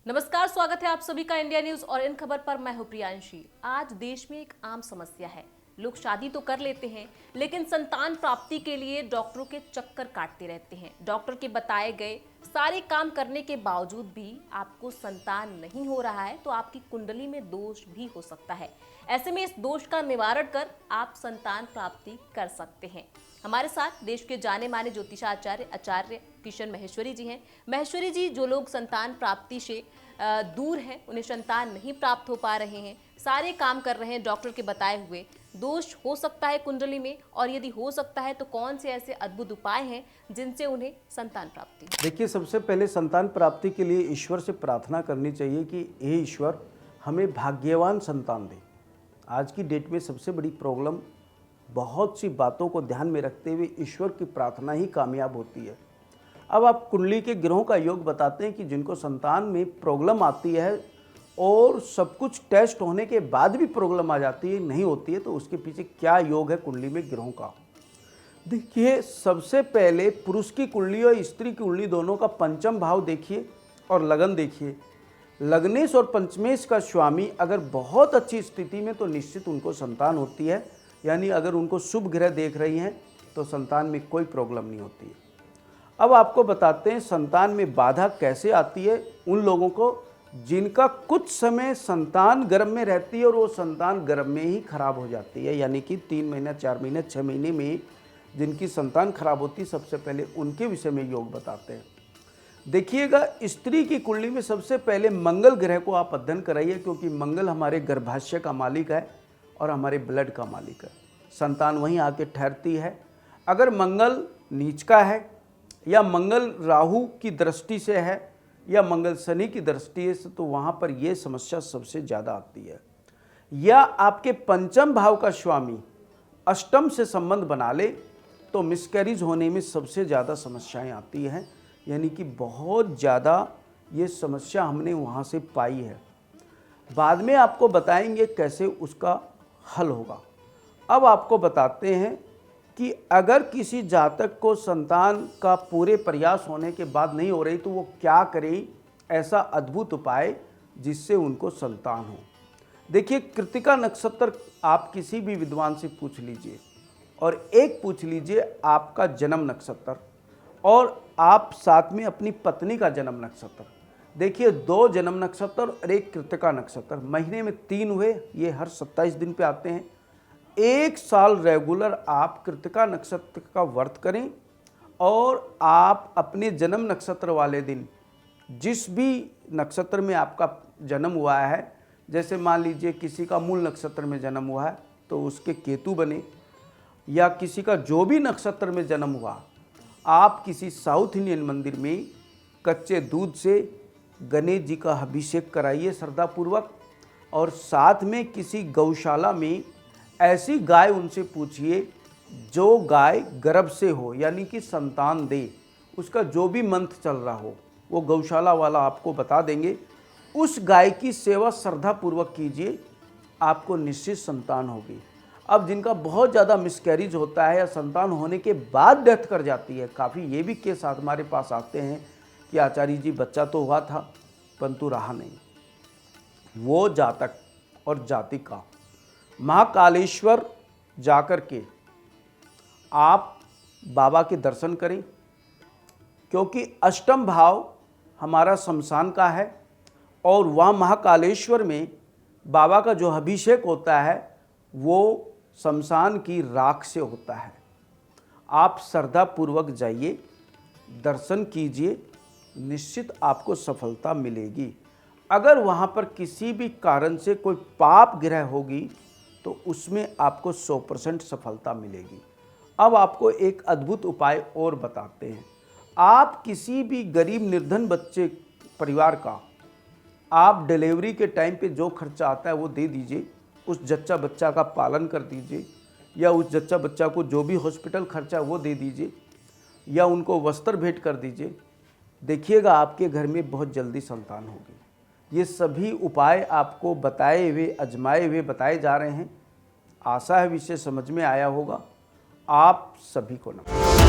नमस्कार, स्वागत है आप सभी का इंडिया न्यूज और इन खबर पर मैं हूं प्रियांशी। आज देश में एक आम समस्या है। लोग शादी तो कर लेते हैं, लेकिन संतान प्राप्ति के लिए डॉक्टरों के चक्कर काटते रहते हैं। डॉक्टर के बताए गए सारे काम करने के बावजूद भी आपको संतान नहीं हो रहा है तो आपकी कुंडली में दोष भी हो सकता है। ऐसे में इस दोष का निवारण कर आप संतान प्राप्ति कर सकते हैं। हमारे साथ देश के जाने माने ज्योतिषाचार्य आचार्य किशन महेश्वरी जी हैं। महेश्वरी जी, जो लोग संतान प्राप्ति से दूर हैं, उन्हें संतान नहीं प्राप्त हो पा रहे हैं, सारे काम कर रहे हैं डॉक्टर के बताए हुए, दोष हो सकता है कुंडली में, और यदि हो सकता है तो कौन से ऐसे अद्भुत उपाय हैं जिनसे उन्हें संतान प्राप्ति? देखिए, सबसे पहले संतान प्राप्ति के लिए ईश्वर से प्रार्थना करनी चाहिए कि हे ईश्वर, हमें भाग्यवान संतान दे। आज की डेट में सबसे बड़ी प्रॉब्लम, बहुत सी बातों को ध्यान में रखते हुए ईश्वर की प्रार्थना ही कामयाब होती है। अब आप कुंडली के ग्रहों का योग बताते हैं कि जिनको संतान में प्रॉब्लम आती है और सब कुछ टेस्ट होने के बाद भी प्रॉब्लम आ जाती है, नहीं होती है, तो उसके पीछे क्या योग है कुंडली में ग्रहों का। देखिए, सबसे पहले पुरुष की कुंडली और स्त्री की कुंडली दोनों का पंचम भाव देखिए और लगन देखिए। लग्नेश और पंचमेश का स्वामी अगर बहुत अच्छी स्थिति में तो निश्चित उनको संतान होती है, यानी अगर उनको शुभ ग्रह देख रही हैं तो संतान में कोई प्रॉब्लम नहीं होती है। अब आपको बताते हैं संतान में बाधा कैसे आती है उन लोगों को जिनका कुछ समय संतान गर्भ में रहती है और वो संतान गर्भ में ही खराब हो जाती है, यानी कि 3 महीने 4 महीने 6 महीने में जिनकी संतान खराब होती है, सबसे पहले उनके विषय में योग बताते हैं। देखिएगा, स्त्री की कुंडली में सबसे पहले मंगल ग्रह को आप अध्ययन कराइए, क्योंकि मंगल हमारे गर्भाशय का मालिक है और हमारे ब्लड का मालिक है। संतान वहीं आके ठहरती है। अगर मंगल नीच का है या मंगल राहु की दृष्टि से है या मंगल शनि की दृष्टि से, तो वहाँ पर यह समस्या सबसे ज़्यादा आती है। या आपके पंचम भाव का स्वामी अष्टम से संबंध बना ले तो मिसकैरेज होने में सबसे ज़्यादा समस्याएं आती हैं, यानी कि बहुत ज़्यादा ये समस्या हमने वहाँ से पाई है। बाद में आपको बताएंगे कैसे उसका हल होगा। अब आपको बताते हैं कि अगर किसी जातक को संतान का पूरे प्रयास होने के बाद नहीं हो रही तो वो क्या करे, ऐसा अद्भुत उपाय जिससे उनको संतान हो। देखिए, कृतिका नक्षत्र आप किसी भी विद्वान से पूछ लीजिए और एक पूछ लीजिए आपका जन्म नक्षत्र और आप साथ में अपनी पत्नी का जन्म नक्षत्र। देखिए, 2 जन्म नक्षत्र और एक कृतिका नक्षत्र, महीने में 3 हुए, ये हर 27 दिन पे आते हैं। 1 साल रेगुलर आप कृतिका नक्षत्र का व्रत करें और आप अपने जन्म नक्षत्र वाले दिन जिस भी नक्षत्र में आपका जन्म हुआ है, जैसे मान लीजिए किसी का मूल नक्षत्र में जन्म हुआ है तो उसके केतु बने, या किसी का जो भी नक्षत्र में जन्म हुआ, आप किसी साउथ इंडियन मंदिर में कच्चे दूध से गणेश जी का अभिषेक कराइए श्रद्धापूर्वक, और साथ में किसी गौशाला में ऐसी गाय उनसे पूछिए जो गाय गर्भ से हो, यानी कि संतान दे, उसका जो भी मंत्र चल रहा हो वो गौशाला वाला आपको बता देंगे। उस गाय की सेवा श्रद्धापूर्वक कीजिए, आपको निश्चित संतान होगी। अब जिनका बहुत ज़्यादा मिसकैरेज होता है या संतान होने के बाद डेथ कर जाती है, काफ़ी ये भी केस हमारे पास आते हैं कि आचार्य जी बच्चा तो हुआ था परंतु रहा नहीं। वो जातक और जातिका महाकालेश्वर जाकर के आप बाबा के दर्शन करें, क्योंकि अष्टम भाव हमारा शमशान का है और वहाँ महाकालेश्वर में बाबा का जो अभिषेक होता है वो शमशान की राख से होता है। आप श्रद्धापूर्वक जाइए, दर्शन कीजिए, निश्चित आपको सफलता मिलेगी। अगर वहाँ पर किसी भी कारण से कोई पाप ग्रह होगी तो उसमें आपको 100% सफलता मिलेगी। अब आपको एक अद्भुत उपाय और बताते हैं। आप किसी भी गरीब निर्धन बच्चे परिवार का आप डिलीवरी के टाइम पे जो खर्चा आता है वो दे दीजिए, उस जच्चा बच्चा का पालन कर दीजिए, या उस जच्चा बच्चा को जो भी हॉस्पिटल खर्चा वो दे दीजिए, या उनको वस्त्र भेंट कर दीजिए। देखिएगा आपके घर में बहुत जल्दी संतान होगी। ये सभी उपाय आपको बताए हुए आजमाए हुए बताए जा रहे हैं। आशा है विषय समझ में आया होगा। आप सभी को नमस्कार।